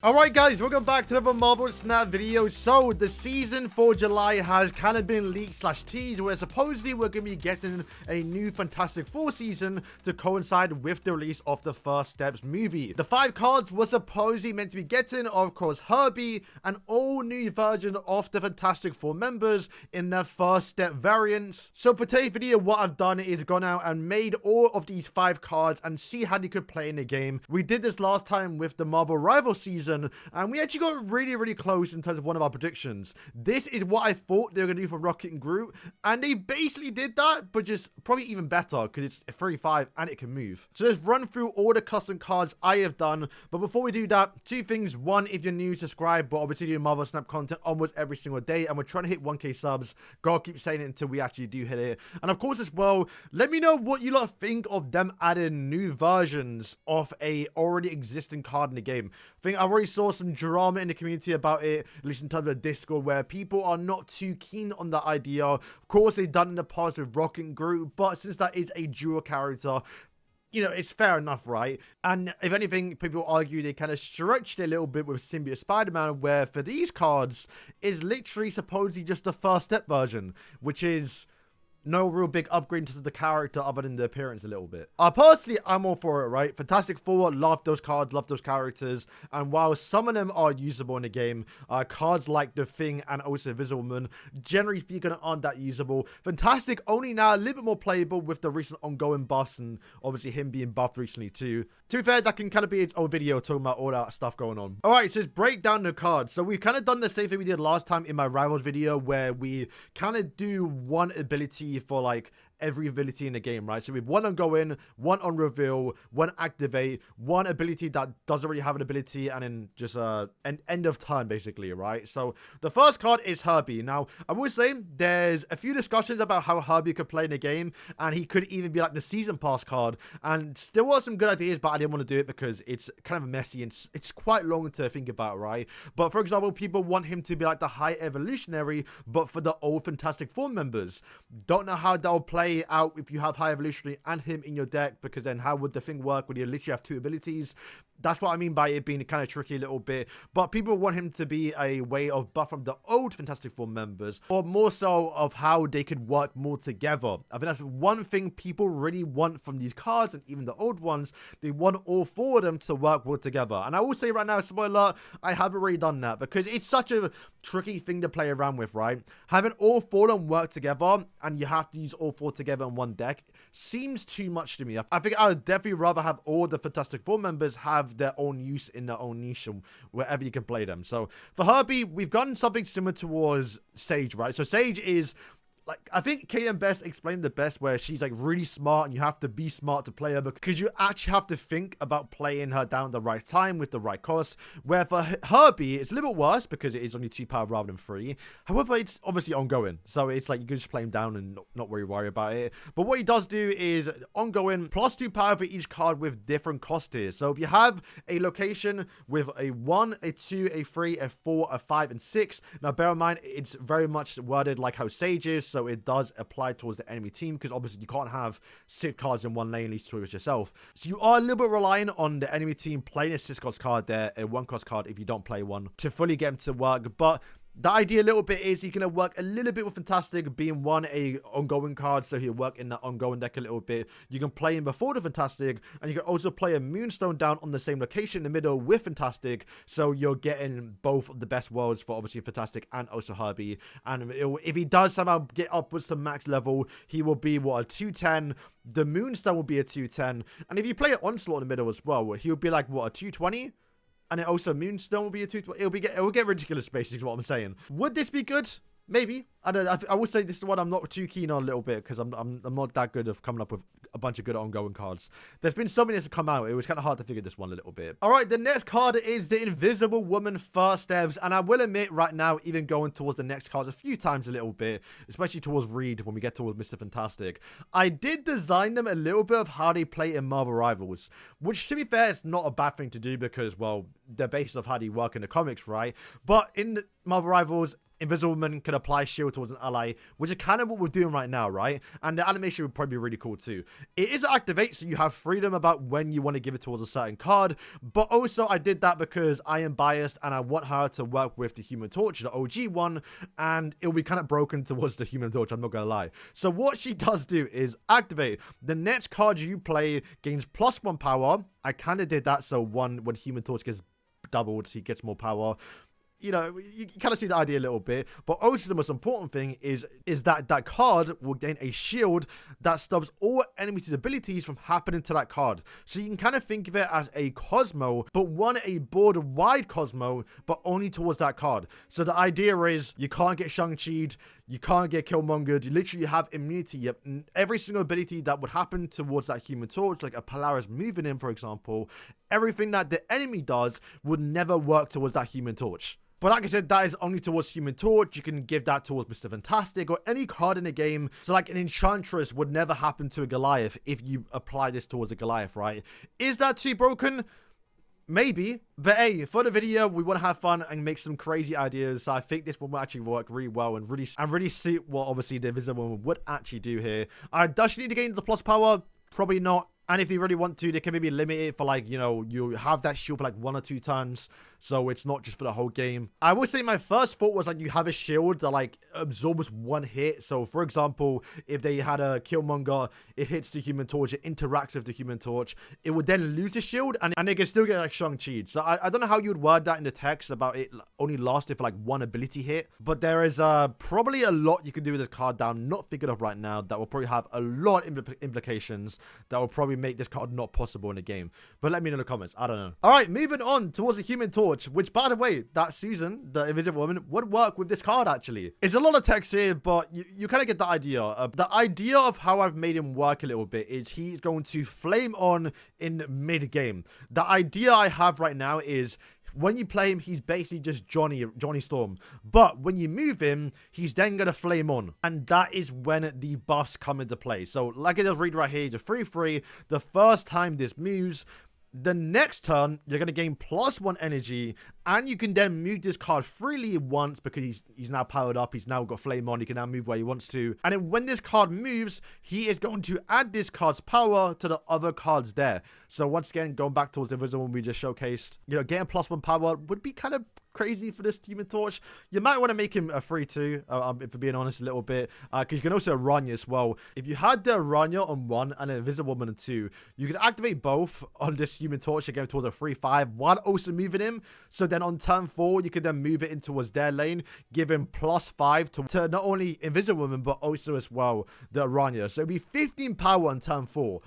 Alright guys, welcome back to another Marvel Snap video. So, the season for July has kind of been leaked / teased, where supposedly we're going to be getting a new Fantastic Four season to coincide with the release of the First Steps movie. The 5 cards were supposedly meant to be getting, of course, H.E.R.B.I.E, an all-new version of the Fantastic Four members in their First Step variants. So for today's video, what I've done is gone out and made all of these 5 cards and see how they could play in the game. We did this last time with the Marvel Rivals season, and we actually got really close in terms of one of our predictions. This is what I thought they were going to do for Rocket and Groot, and they basically did that, but just probably even better because it's 3/5 and it can move. So let's run through all the custom cards I have done. But before we do that, 2 things. 1, if you're new, subscribe. But obviously doing Marvel Snap content almost every single day, and we're trying to hit 1k subs. Gotta keep saying it until we actually do hit it. And of course as well, let me know what you lot think of them adding new versions of a already existing card in the game. I think I've already saw some drama in the community about it, at least in terms of Discord, where people are not too keen on that idea. Of course, they've done in the past with Rocket and Groot, but since that is a dual character, you know, it's fair enough, right? And if anything, people argue they kind of stretched it a little bit with Symbiote Spider-Man, where for these cards, is literally supposedly just the First Step version, which is no real big upgrade to the character other than the appearance a little bit. Personally, I'm all for it, right? Fantastic Four, love those cards, love those characters. And while some of them are usable in the game, cards like The Thing and also Invisible Woman, generally speaking, aren't that usable. Fantastic only now a little bit more playable with the recent ongoing buffs, and obviously him being buffed recently too. To be fair, that can kind of be its own video talking about all that stuff going on. Alright, so let's break down the cards. So we've kind of done the same thing we did last time in my Rivals video, where we kind of do one ability for like every ability in the game, right? So we have 1 on go in, 1 on reveal, 1 activate, 1 ability that doesn't really have an ability, and then just an end of turn basically, right? So the first card is H.E.R.B.I.E. Now I will say there's a few discussions about how H.E.R.B.I.E could play in the game, and he could even be like the season pass card, and still was some good ideas, but I didn't want to do it because it's kind of messy and it's quite long to think about, right? But for example, people want him to be like the high evolutionary, but for the old Fantastic Four members. Don't know how that will play out if you have high evolutionary and him in your deck, because then how would the thing work when you literally have 2 abilities? That's what I mean by it being kind of tricky a little bit. But people want him to be a way of buff from the old Fantastic Four members, or more so of how they could work more together. I think that's one thing people really want from these cards, and even the old ones. They want all 4 of them to work well together. And I will say right now, spoiler, I haven't really done that because it's such a tricky thing to play around with, right? Having all 4 of them work together, and you have to use all 4 together in one deck, seems too much to me. I think I would definitely rather have all the Fantastic Four members have their own use in their own niche wherever you can play them. So for H.E.R.B.I.E, we've gotten something similar towards Sage, right? So Sage is like, I think KM Best explained the best, where she's like really smart and you have to be smart to play her, because you actually have to think about playing her down the right time with the right cost. Where for H.E.R.B.I.E, it's a little bit worse because it is only 2 power rather than 3. However, it's obviously ongoing, so it's like you can just play him down and not really worry about it. But what he does do is ongoing plus 2 power for each card with different cost tiers. So if you have a location with a 1, a 2, a 3, a 4, a 5, and 6, now bear in mind it's very much worded like how Sage is, so it does apply towards the enemy team, because obviously you can't have 6 cards in one lane, least towards yourself. So you are a little bit relying on the enemy team playing a 6 cost card there, a 1 cost card if you don't play one, to fully get him to work. But the idea a little bit is he's going to work a little bit with Fantastic, being 1 a ongoing card, so he'll work in that ongoing deck a little bit. You can play him before the Fantastic, and you can also play a Moonstone down on the same location in the middle with Fantastic, so you're getting both of the best worlds for obviously Fantastic and also H.E.R.B.I.E. And if he does somehow get upwards to max level, he will be, what, a 210. The Moonstone will be a 210, and if you play an Onslaught in the middle as well, he'll be like, what, a 220? And it also Moonstone will be a 220. It will get ridiculous, basically, is what I'm saying. Would this be good? Maybe. I don't know. I would say this is one I'm not too keen on a little bit, because I'm not that good of coming up with a bunch of good ongoing cards. There's been so many that have come out. It was kind of hard to figure this one a little bit. All right, the next card is the Invisible Woman First Steps. And I will admit right now, even going towards the next cards a few times a little bit, especially towards Reed when we get towards Mr. Fantastic, I did design them a little bit of how they play in Marvel Rivals, which, to be fair, it's not a bad thing to do, because, well, the basis of how they work in the comics, right? But in Marvel Rivals, Invisible Woman can apply shield towards an ally, which is kind of what we're doing right now, right? And the animation would probably be really cool too. It is activate, so you have freedom about when you want to give it towards a certain card, but also I did that because I am biased and I want her to work with the Human Torch, the OG one, and it'll be kind of broken towards the Human Torch, I'm not gonna lie. So what she does do is activate. The next card you play gains +1 power. I kind of did that, so when Human Torch gets doubled, he gets more power. You know, you kind of see the idea a little bit, but also the most important thing is that that card will gain a shield that stops all enemies' abilities from happening to that card. So you can kind of think of it as a Cosmo, but a board-wide Cosmo, but only towards that card. So the idea is you can't get Shang-Chi'd, you can't get Killmongered, you literally have immunity. Every single ability that would happen towards that Human Torch, like a Polaris moving in, for example, everything that the enemy does would never work towards that Human Torch. But like I said, that is only towards Human Torch. You can give that towards Mr. Fantastic or any card in the game. So like an Enchantress would never happen to a Goliath if you apply this towards a Goliath, right? Is that too broken? Maybe. But hey, for the video, we want to have fun and make some crazy ideas. So I think this one will actually work really well and really suit what obviously the Invisible Woman would actually do here. Does she need to gain the plus power? Probably not. And if they really want to, they can maybe limit it for like, you know, you have that shield for like 1 or 2 turns. So it's not just for the whole game. I would say my first thought was like you have a shield that like absorbs 1 hit. So for example, if they had a Killmonger, it hits the Human Torch, it interacts with the Human Torch. It would then lose the shield and they can still get like Shang-Chi. So I don't know how you'd word that in the text about it only lasting for like 1 ability hit. But there is probably a lot you can do with this card that I'm not thinking of right now that will probably have a lot of implications that will probably make this card not possible in the game. But let me know in the comments. I don't know. All right, moving on towards the Human Torch, which by the way, that Susan, the Invisible Woman, would work with this card actually. It's a lot of text here, but you kind of get the idea. The idea of how I've made him work a little bit is he's going to flame on in mid-game. The idea I have right now is when you play him, he's basically just Johnny Storm. But when you move him, he's then going to flame on. And that is when the buffs come into play. So like I just read right here, he's a 3/3. The first time this moves, the next turn, you're going to gain +1 energy, and you can then move this card freely once because he's now powered up. He's now got flame on. He can now move where he wants to. And then when this card moves, he is going to add this card's power to the other cards there. So once again, going back towards the Invisible One we just showcased, you know, getting +1 power would be kind of crazy for this Human Torch. You might want to make him a 3/2, if we're being honest a little bit, because you can also Aranya as well. If you had the Aranya on 1 and an Invisible Woman on 2, you could activate both on this Human Torch again towards a 3/5 while also moving him. So then on turn 4, you could then move it in towards their lane, give him +5 to not only Invisible Woman, but also as well the Aranya. So it'd be 15 power on turn 4.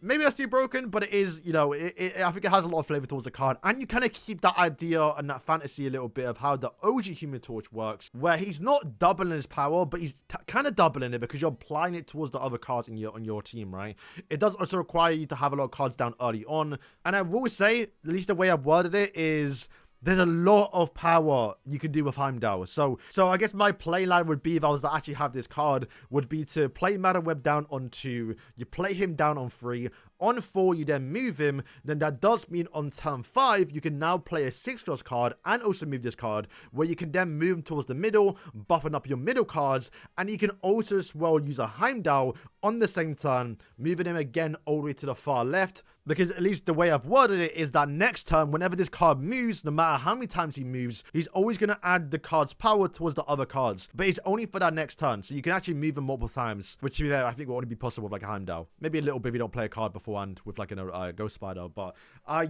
Maybe that's too broken, but it is, you know, I think it has a lot of flavor towards the card. And you kind of keep that idea and that fantasy a little bit of how the OG Human Torch works, where he's not doubling his power, but he's kind of doubling it because you're applying it towards the other cards on your team, right? It does also require you to have a lot of cards down early on. And I will say, at least the way I've worded it is, there's a lot of power you can do with Heimdall. So I guess my play line would be, if I was to actually have this card, would be to play Madam Web down on 2, you play him down on 3, on 4 you then move him, then that does mean on turn 5 you can now play a 6-cross card and also move this card, where you can then move him towards the middle, buffing up your middle cards, and you can also as well use a Heimdall on the same turn, moving him again all the way to the far left, because at least the way I've worded it is that next turn, whenever this card moves, no matter how many times he moves, he's always going to add the card's power towards the other cards, but it's only for that next turn, so you can actually move him multiple times, which I think will only be possible with like a Heimdall. Maybe a little bit if you don't play a card beforehand with like a Ghost Spider, but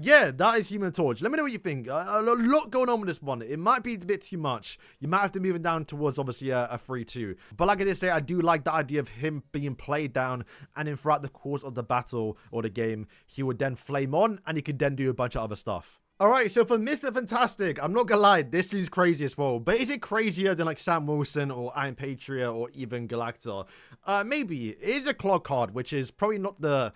yeah, that is Human Torch. Let me know what you think. A lot going on with this one. It might be a bit too much. You might have to move him down towards obviously a 3/2, but like I did say, I do like the idea of him being played down, and then throughout the course of the battle or the game, he would then flame on and he could then do a bunch of other stuff. Alright, so for Mr. Fantastic, I'm not gonna lie, this is crazy as well. But is it crazier than like Sam Wilson or Iron Patriot or even Galactor? Maybe. It is a clog card, which is probably not the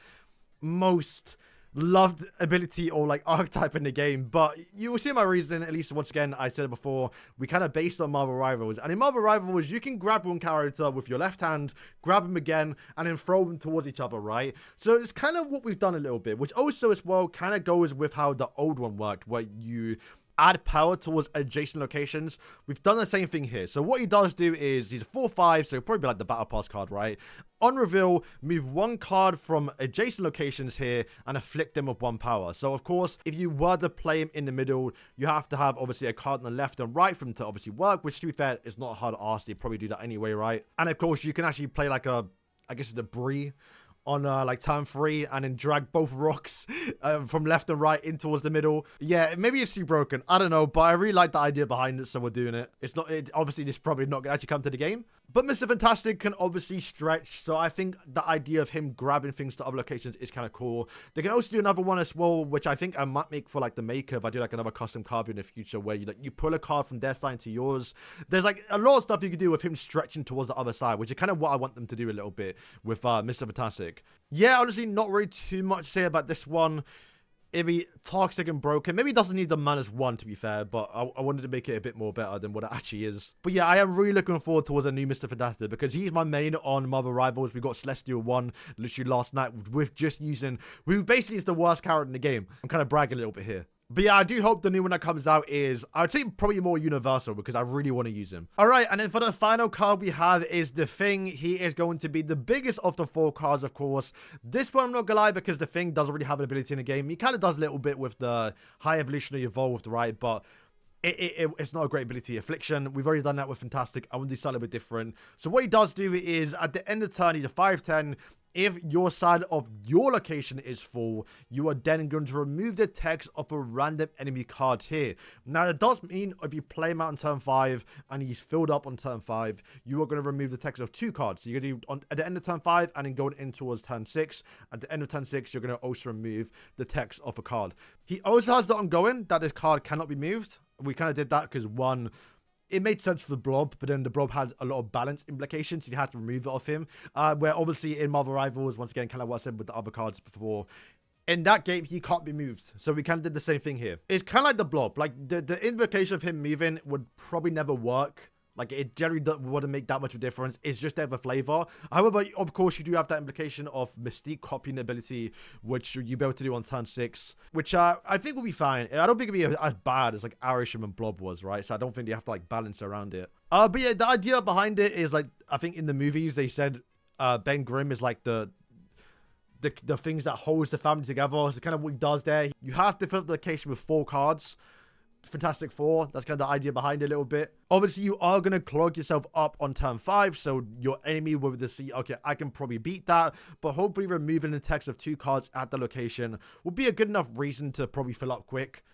most loved ability or like archetype in the game, but you will see my reason. At least once again, I said it before, we kind of based on Marvel Rivals, and in Marvel Rivals you can grab one character with your left hand, grab him again, and then throw them towards each other, right? So it's kind of what we've done a little bit, which also as well kind of goes with how the old one worked, where you add power towards adjacent locations. We've done the same thing here. So what he does do is he's a 4/5, so he'll probably be like the battle pass card, right? On reveal, move one card from adjacent locations here and afflict them with one power. So of course, if you were to play him in the middle, you have to have obviously a card on the left and right for him to obviously work, which to be fair is not hard to ask. You probably do that anyway, right? And of course, you can actually play like a, I guess it's a H.E.R.B.I.E on like turn 3 and then drag both rocks from left and right in towards the middle. Yeah, maybe it's too broken, I don't know, but I really like the idea behind it, so we're doing it. It's not, obviously this probably not gonna actually come to the game, but Mr. Fantastic can obviously stretch, so I think the idea of him grabbing things to other locations is kind of cool. They can also do another one as well, which I think I might make for like the maker if I do like another custom card in the future, where you pull a card from their side to yours. There's like a lot of stuff you can do with him stretching towards the other side, which is kind of what I want them to do a little bit with Mr. Fantastic. Yeah, honestly, not really too much to say about this one. If he toxic and broken, maybe he doesn't need the -1 to be fair, but I wanted to make it a bit more better than what it actually is. But yeah, I am really looking forward towards a new Mr. Fantastic, because he's my main on Marvel Rivals. We got Celestial 1 literally last night with just using, who basically is the worst character in the game. I'm kind of bragging a little bit here. But yeah, I do hope the new one that comes out is, I would say probably more universal, because I really want to use him. Alright, and then for the final card we have is The Thing. He is going to be the biggest of the 4 cards, of course. This one I'm not gonna lie, because The Thing doesn't really have an ability in the game. He kind of does a little bit with the High Evolutionary Evolved, right? But it's not a great ability. Affliction, we've already done that with Fantastic. I want to do something a bit different. So what he does do is, at the end of turn, he's a 5/10. If your side of your location is full, you are then going to remove the text of a random enemy card here. Now, that does mean if you play him out on turn 5 and he's filled up on turn 5, you are going to remove the text of 2 cards. So you're going to do at the end of turn 5 and then going in towards turn 6. At the end of turn 6, you're going to also remove the text of a card. He also has the ongoing that this card cannot be moved. We kind of did that because one, it made sense for the blob, but then the blob had a lot of balance implications, so you had to remove it off him. Where obviously in Marvel Rivals, once again, kind of what I said with the other cards before, in that game, he can't be moved. So we kind of did the same thing here. It's kind of like the blob. Like, the implication of him moving would probably never work. Like, it generally wouldn't make that much of a difference. It's just there for flavor. However, of course, you do have that implication of Mystique copying ability, which you'll be able to do on turn 6, which I think will be fine. I don't think it'll be as bad as, like, Arishem and Blob was, right? So I don't think they have to, like, balance around it. But yeah, the idea behind it is, like, I think in the movies, they said Ben Grimm is, like, the things that holds the family together. So kind of what he does there. You have to fill up the location with 4 cards. Fantastic 4, that's kind of the idea behind it a little bit. Obviously, you are going to clog yourself up on turn 5, so your enemy will see, okay, I can probably beat that, but hopefully removing the text of 2 cards at the location will be a good enough reason to probably fill up quick.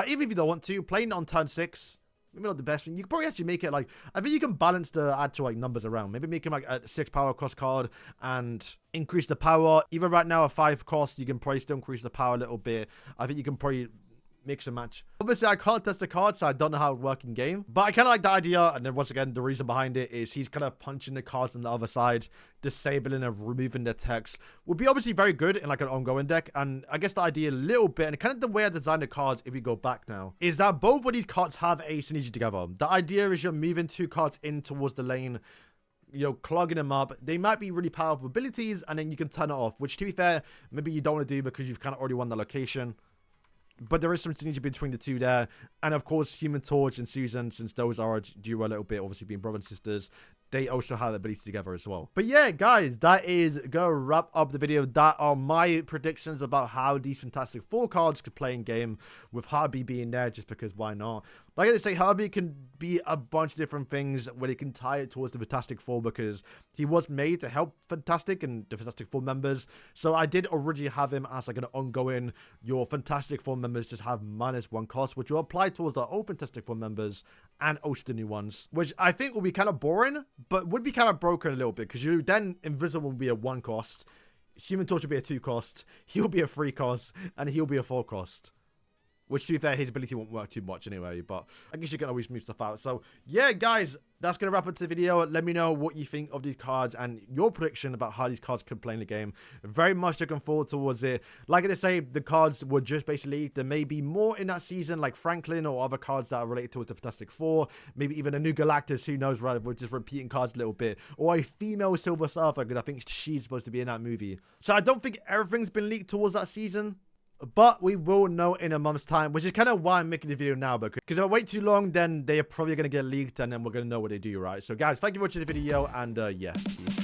Even if you don't want to, playing on turn 6, maybe not the best thing. You can probably actually make it like, I think you can balance the actual like numbers around. Maybe make him like a 6 power cost card and increase the power. Even right now, a 5 cost, you can probably still increase the power a little bit. I think you can probably mix and match. Obviously, I can't test the card, so I don't know how it would work in game. But I kind of like the idea, and then once again, the reason behind it is he's kind of punching the cards on the other side, disabling and removing the text. Would be obviously very good in like an ongoing deck. And I guess the idea a little bit, and kind of the way I designed the cards, if we go back now, is that both of these cards have a synergy together. The idea is you're moving 2 cards in towards the lane, you know, clogging them up. They might be really powerful abilities, and then you can turn it off, which to be fair, maybe you don't want to do because you've kind of already won the location. But there is some synergy between the 2 there. And of course, Human Torch and Susan, since those are a duo a little bit, obviously being brother and sisters, they also have abilities together as well. But yeah, guys, that is going to wrap up the video. That are my predictions about how these Fantastic 4 cards could play in game, with H.E.R.B.I.E being there, just because why not? Like I say, H.E.R.B.I.E can be a bunch of different things where they can tie it towards the Fantastic 4, because he was made to help Fantastic and the Fantastic 4 members. So I did originally have him as like an ongoing, your Fantastic 4 members just have -1 cost, which will apply towards the open Fantastic 4 members and also the new ones, which I think will be kind of boring, but would be kind of broken a little bit, because you then Invisible will be a 1 cost, Human Torch will be a 2 cost, he'll be a 3 cost, and he'll be a 4 cost. Which, to be fair, his ability won't work too much anyway, but I guess you can always move stuff out. So, yeah, guys, that's going to wrap up the video. Let me know what you think of these cards and your prediction about how these cards could play in the game. Very much looking forward towards it. Like I say, the cards were just basically, there may be more in that season, like Franklin or other cards that are related towards the Fantastic Four. Maybe even a new Galactus, who knows, right? We're just repeating cards a little bit. Or a female Silver Surfer, because I think she's supposed to be in that movie. So I don't think everything's been leaked towards that season. But we will know in a month's time, which is kind of why I'm making the video now. Because if I wait too long, then they're probably going to get leaked and then we're going to know what they do, right? So guys, thank you for watching the video and yeah, peace.